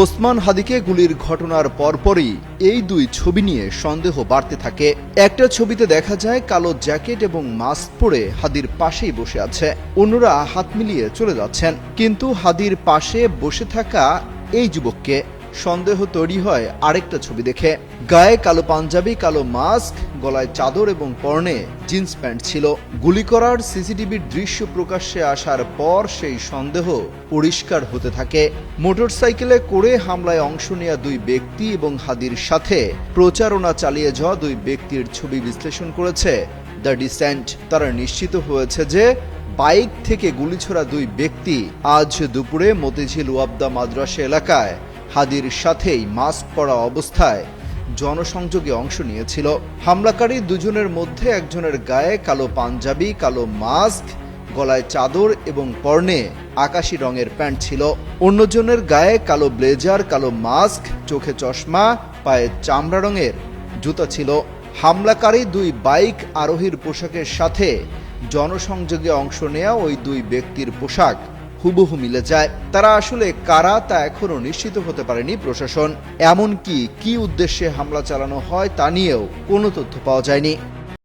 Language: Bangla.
ওসমান হাদিকে গুলির ঘটনার পরপরই এই দুই ছবি নিয়ে সন্দেহ বাড়তে থাকে। একটা ছবিতে দেখা যায় কালো জ্যাকেট এবং মাস্ক পরে হাদির পাশেই বসে আছে, অন্যরা হাত মিলিয়ে চলে যাচ্ছেন। কিন্তু হাদির পাশে বসে থাকা এই যুবককে সন্দেহ তৈরি হয় আরেকটা ছবি দেখে। গায়ে কালো পাঞ্জাবি, কালো মাস্ক, গলায় চাদর এবং পরনে জিন্স প্যান্ট ছিল। গুলি করার সিসিটিভির দৃশ্য প্রকাশ্যে আসার পর সেই সন্দেহ পরিষ্কার হতে থাকে। মোটরসাইকেলে করে হামলায় অংশ নেওয়া দুই ব্যক্তি এবং হাদির সাথে প্রচারণা চালিয়ে যাওয়া দুই ব্যক্তির ছবি বিশ্লেষণ করেছে দ্য ডিসেন্ট। তারা নিশ্চিত হয়েছে যে বাইক থেকে গুলি ছোড়া দুই ব্যক্তি আজ দুপুরে মতিঝিল ওয়াবদা মাদ্রাসা এলাকায় হাদির সাথেই মাস্ক পরা অবস্থায় জনসংযোগে অংশ নিয়েছিল। হামলাকারী দুজনের মধ্যে একজনের গায়ে কালো পাঞ্জাবি, কালো মাস্ক, গলায় চাদর এবং পরনে আকাশি রঙের প্যান্ট ছিল। অন্যজনের গায়ে কালো ব্লেজার, কালো মাস্ক, চোখে চশমা, পায়ে চামড়া রঙের জুতা ছিল। হামলাকারী দুই বাইক আরোহীর পোশাকের সাথে জনসংযোগে অংশ নেওয়া ওই দুই ব্যক্তির পোশাক হুবহু মিলে যায়। তারা আসলে কারা তা এখনো নিশ্চিত হতে পারেনি প্রশাসন। এমনকি কি উদ্দেশ্যে হামলা চালানো হয় তা নিয়েও কোনো তথ্য পাওয়া যায়নি।